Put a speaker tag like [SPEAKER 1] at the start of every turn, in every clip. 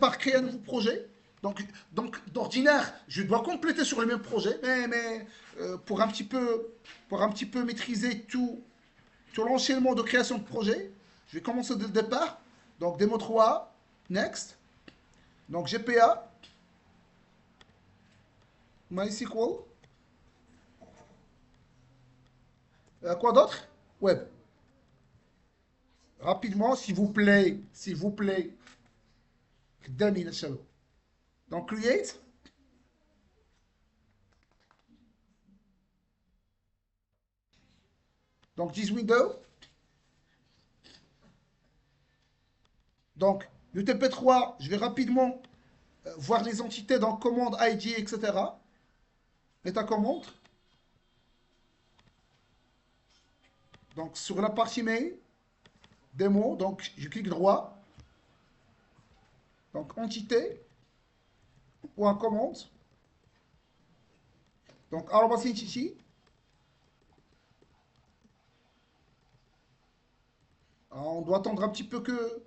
[SPEAKER 1] par créer un nouveau projet. D'ordinaire, je dois compléter sur le même projet, mais pour un petit peu maîtriser tout l'enchaînement de création de projet, je vais commencer dès le départ. Donc, démo 3, next. Donc, GPA, MySQL. Quoi d'autre? Web. Rapidement, s'il vous plaît, s'il vous plaît. Donc, create. Donc, 10 windows. Donc, le TP3, je vais rapidement voir les entités dans commande ID, etc. État commande. Donc, sur la partie mail, démo, donc je clique droit. Donc, entité, point commande. Donc, arrobas entity. On doit attendre un petit peu que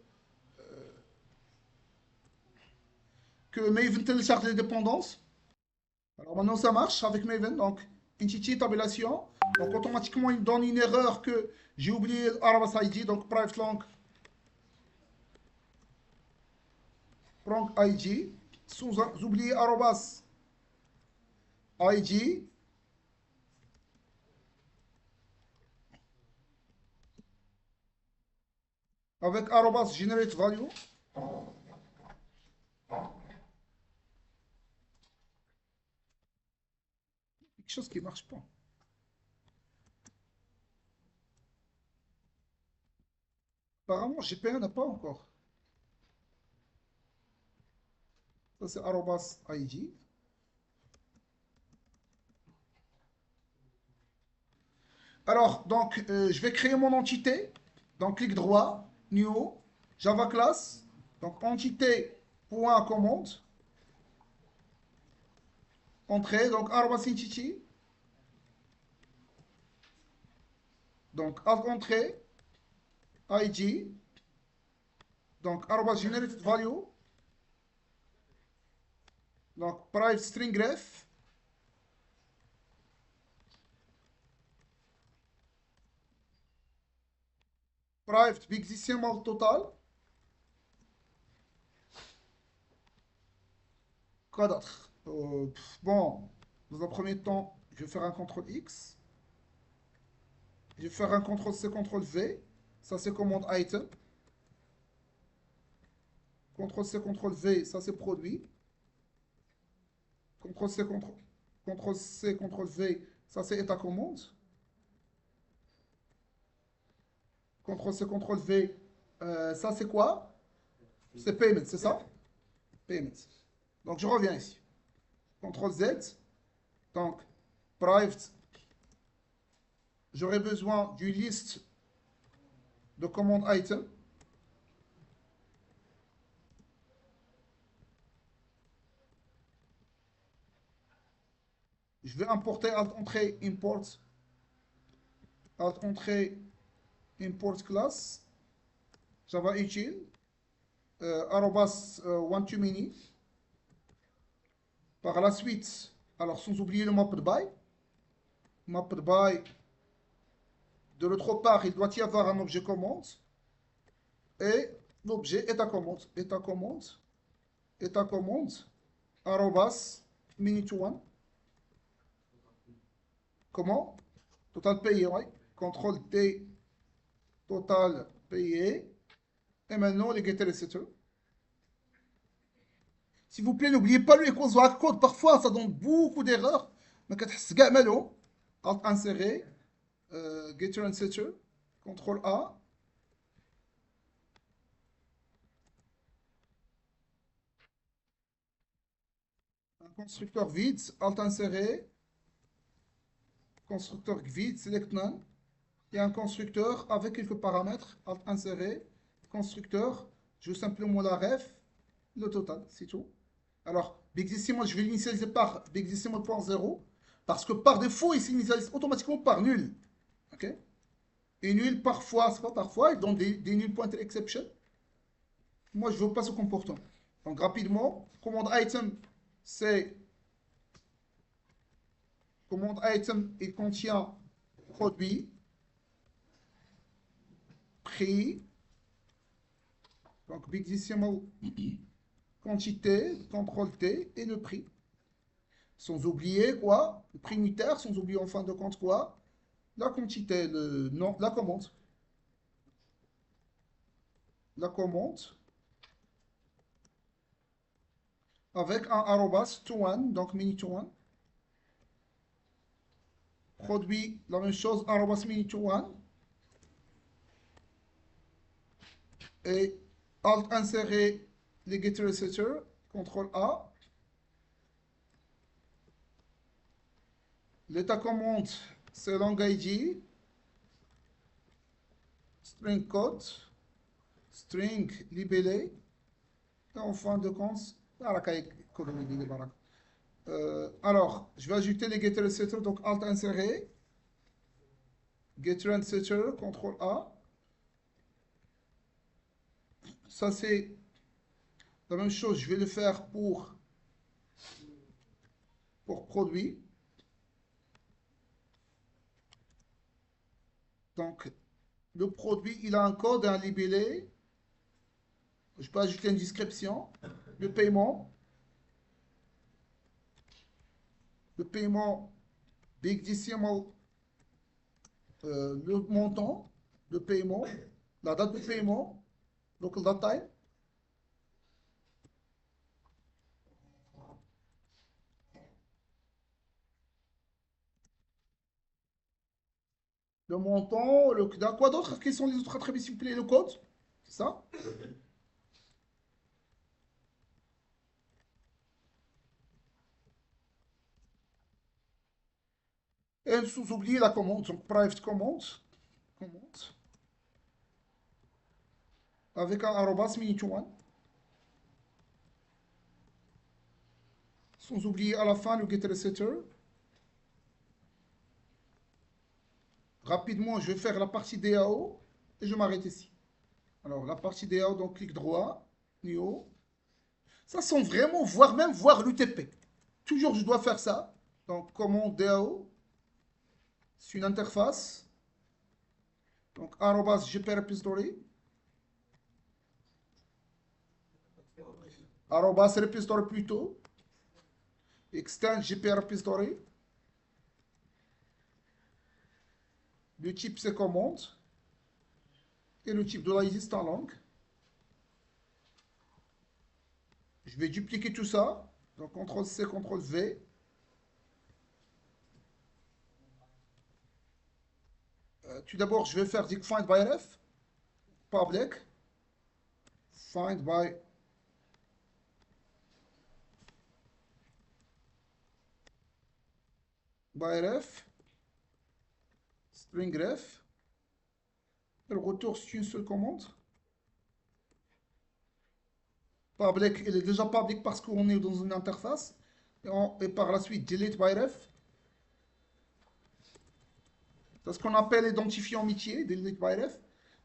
[SPEAKER 1] Maven télécharge les dépendances. Alors maintenant ça marche avec Maven, donc entity tabulation. Donc automatiquement il me donne une erreur que j'ai oublié arrobas ID, donc private long prong ID. Sous oublié arrobas ID. Avec arrobas generate value. Quelque chose qui ne marche pas. Apparemment GPA n'a pas encore. Ça c'est arrobas ID. Alors, donc, je vais créer mon entité. Donc, clic droit, new, Java class. Donc, entité, point commande. Entrée, donc, arrobas entity. Donc, alt entrée, ID. Donc, arrobas generated value. Donc, private string ref. Private big decimal total. Quoi d'autre? Bon, dans un premier temps, je vais faire un CTRL X. Je vais faire un CTRL C, CTRL V. Ça, c'est commande item. CTRL C, CTRL V, ça, c'est produit. CTRL C, CTRL C, CTRL V, ça, c'est état commande. CTRL C, CTRL V, ça, c'est quoi? C'est payment, c'est ça? Payment. Donc, je reviens ici. CTRL Z. Donc, private. J'aurai besoin d'une liste de commandes item. Je vais importer alt entrée import. Alt entrée import class. Java util. Arrobas one-to-many. Par la suite, alors sans oublier le map de by. Map de by. De l'autre part, il doit y avoir un objet commande. Et l'objet est à commande. Est à commande. Est à commande. Arrobas minute one. Comment? Total payé, oui. CTRL T, total payé. Et maintenant, les getter et setter. S'il vous plaît, n'oubliez pas le equals code. Parfois, ça donne beaucoup d'erreurs. Mais quand tu as malo, alt insérer, getter and setter, CTRL A. Un constructeur vide, alt insérer, constructeur vide, select none. Et un constructeur avec quelques paramètres, alt insérer, constructeur, je veux simplement la ref, le total, c'est tout. Alors, Bigdecimal, je vais l'initialiser par Bigdecimal.0 parce que par défaut, il s'initialise automatiquement par nul. Ok? Et nul, parfois, c'est pas parfois, il donne des nuls pointer exception. Moi, je veux pas ce comportement. Donc rapidement, commande item, c'est commande item, il contient produit, prix, donc Big Decimal, quantité, contrôle T et le prix. Sans oublier quoi? Le prix unitaire, sans oublier en fin de compte quoi? La quantité, non, la commande. La commande avec un arrobas to one, donc mini to one. Produit, la même chose, arrobas mini to one. Et alt insérer les getter setter, CTRL A. L'état commande, c'est long ID, string code, string libellé, et en fin de compte, alors, je vais ajouter les getter et setter, donc alt insérer, getter and setter, CTRL A. Ça, c'est la même chose, je vais le faire pour produit. Donc, le produit, il a un code, un libellé. Je peux ajouter une description. Le paiement. Le paiement Big Decimal, le montant de paiement, la date de paiement, local date time. Le montant, quoi d'autre? Quels sont les autres attributs, s'il vous plaît? Le code, c'est ça? Et sous oublier la commande, donc private commande, commande, avec un arrobas mini one. Sans oublier à la fin le getter setter. Rapidement, je vais faire la partie DAO et je m'arrête ici. Alors, la partie DAO, donc clic droit, New. Ça sent vraiment, voire même voir l'UTP. Toujours, je dois faire ça. Donc, commande DAO. C'est une interface. Donc, arrobas GP repository. Arrobas repository plutôt. Extend GP repository. Le type, c'est commande. Et le type de la liste en langue. Je vais dupliquer tout ça. Donc, CTRL-C, CTRL-V. Tout d'abord, je vais faire du find by ref. Public. Find by ref. String ref. Et le retour, c'est une seule commande. Public, il est déjà public parce qu'on est dans une interface. Et par la suite, delete by ref. C'est ce qu'on appelle identifiant métier, delete by ref.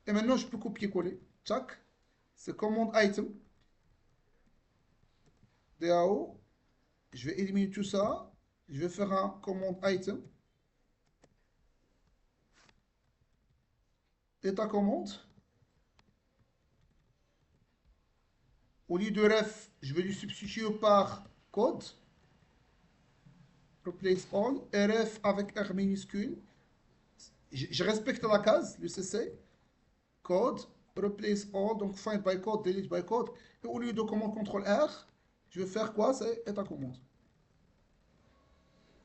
[SPEAKER 1] Et maintenant, je peux copier-coller. Tchac. C'est commande item. DAO. Je vais éliminer tout ça. Je vais faire un commande item. Et ta commande. Au lieu de ref, je vais lui substituer par code. Replace all. RF avec R minuscule. Je respecte la case, le CC. Code. Replace all. Donc find by code, delete by code. Et au lieu de commande CTRL R, je vais faire quoi? C'est ta commande.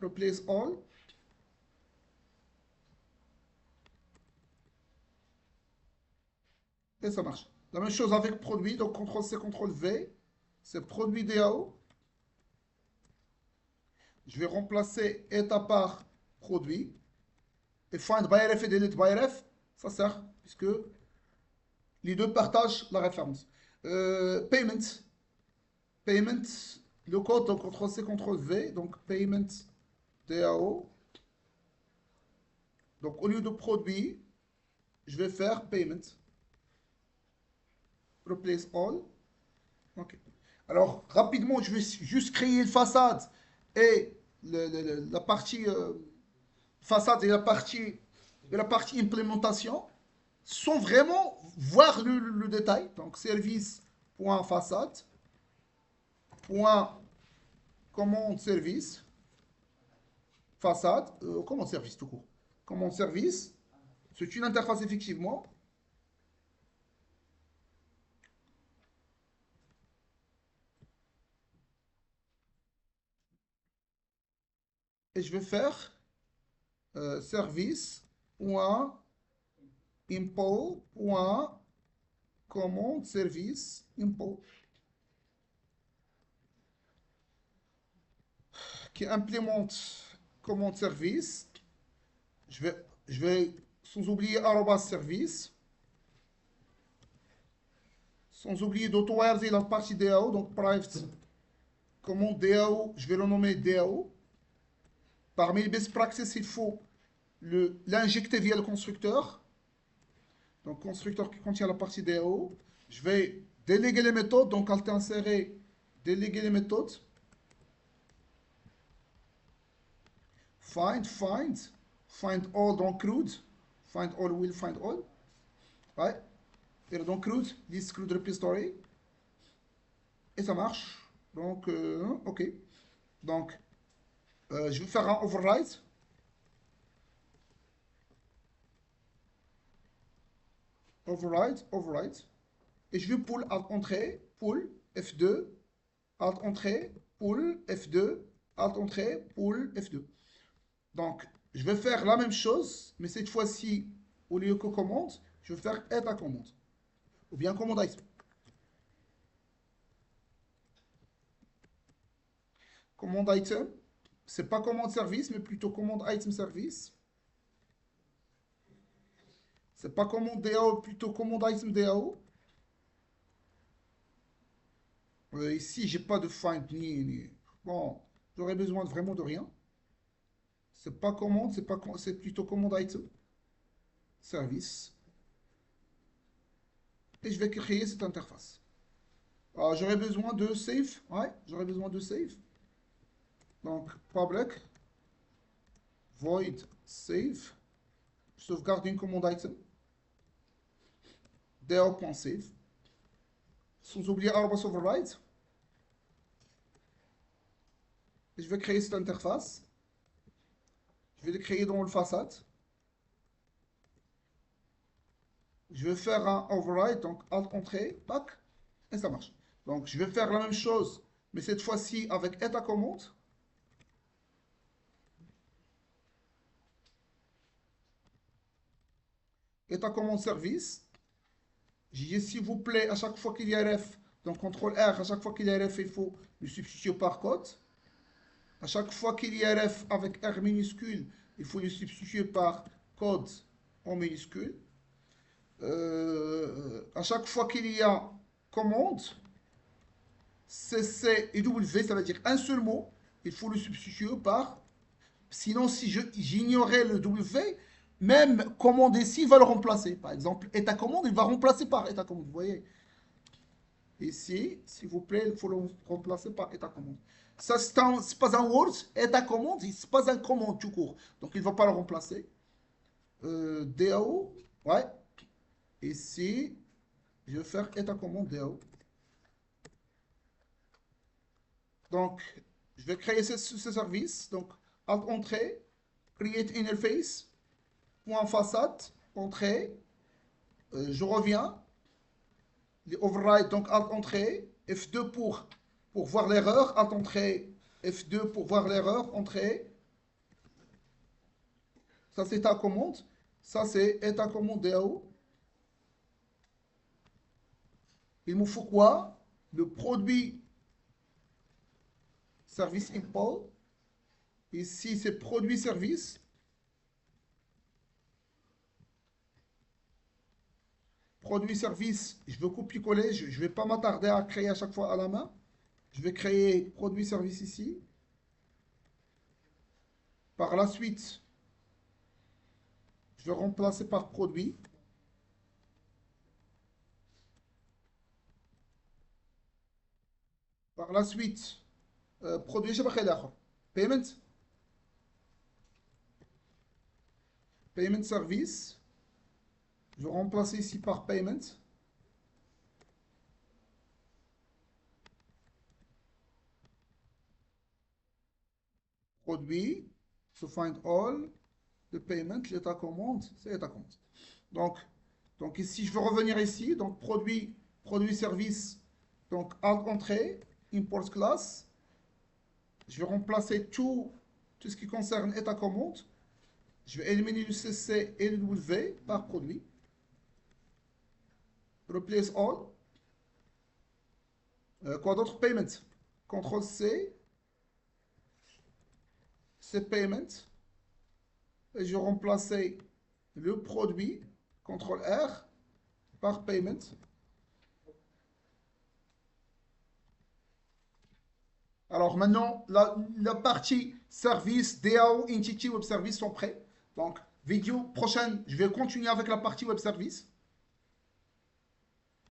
[SPEAKER 1] Replace all. Et ça marche. La même chose avec produit. Donc CTRL-C, CTRL-V. C'est produit DAO. Je vais remplacer état par produit. Et find by ref et delete by ref, ça sert, puisque les deux partagent la référence. Payment. Payment. Le code, donc CTRL-C, CTRL-V. Donc payment DAO. Donc au lieu de produit, je vais faire payment. Replace all. OK. Alors, rapidement, je vais juste créer une façade et la partie façade et la partie implémentation sans vraiment voir le détail. Donc, service.façade, point commande service, façade, commande service tout court. Commande service, c'est une interface effectivement. Et je vais faire service.import.commande service import qui implémente commande service. Je vais sans oublier arrobas service, sans oublier d'auto-wirer la partie DAO, donc private commande DAO, je vais le nommer DAO. Parmi les best practices, il faut l'injecter via le constructeur. Donc, constructeur qui contient la partie DAO. Je vais déléguer les méthodes, donc alt insérer, déléguer les méthodes. Find all donc CRUD. Find all will find all. Ouais. Et donc CRUD, this CRUD repository. Et ça marche. Donc, ok. Donc, je vais faire un override. Override. Et je vais pull alt entrée, pull F2, alt entrée, pull F2, alt entrée, pull F2. Donc, je vais faire la même chose, mais cette fois-ci, au lieu que commande, je vais faire add à commande. Ou bien commande item. Commande item, c'est pas commande service, mais plutôt commande item service. C'est pas commande DAO, plutôt commande item DAO. Ici, j'ai pas de find ni. Bon, j'aurais besoin vraiment de rien. C'est pas commande, c'est plutôt commande item service. Et je vais créer cette interface. Alors, j'aurais besoin de save. Ouais, j'aurais besoin de save. Donc, public void save. Je sauvegarde une commande item. DAO.save. Sans oublier arroba override. Et je vais créer cette interface. Je vais le créer dans le façade. Je vais faire un override, donc alt entrée, tac, et ça marche. Donc, je vais faire la même chose, mais cette fois-ci avec état commande. État commande service. J'ai dit s'il vous plaît, à chaque fois qu'il y a ref, donc CTRL R, à chaque fois qu'il y a ref, il faut le substituer par code. À chaque fois qu'il y a ref avec R minuscule, il faut le substituer par code en minuscule. À chaque fois qu'il y a commande, CC et W, ça veut dire un seul mot, il faut le substituer par. Sinon, si j'ignorais le W, même commande ici va le remplacer. Par exemple, état commande, il va remplacer par état commande. Vous voyez? Ici, s'il vous plaît, il faut le remplacer par état commande. Ça, c'est pas un Word. État commande, c'est pas un commande tout court. Donc, il ne va pas le remplacer. DAO, ouais. Ici, je vais faire état commande DAO. Donc, je vais créer ce service. Donc, alt entrée, create interface, point façade, entrée. Je reviens. Les override, donc alt entrée, F2 pour voir l'erreur, alt entrée, F2 pour voir l'erreur, entrée. Ça, c'est ta commande. Ça, c'est ta commande DAO. Il me faut quoi? Le produit service import. Ici, c'est produit service. Produit service, je veux copier-coller. Je ne vais pas m'attarder à créer à chaque fois à la main. Je vais créer produit service ici. Par la suite, je vais remplacer par produit. Par la suite, produit شبكة الآخر. Payment. Payment service. Je vais remplacer ici par payment. Produit. To find all. Le payment, l'état commande, c'est l'état commande. Donc ici, je vais revenir ici. Donc produit service. Donc add entrée, import class. Je vais remplacer tout ce qui concerne état commande. Je vais éliminer le CC et le W par produit. Replace all. Quoi d'autre? Payment. CTRL C. C'est payment. Et je vais remplacer le produit. CTRL R par payment. Alors maintenant, la partie service, DAO, Entity, Web Service sont prêts. Donc, vidéo prochaine, je vais continuer avec la partie Web Service.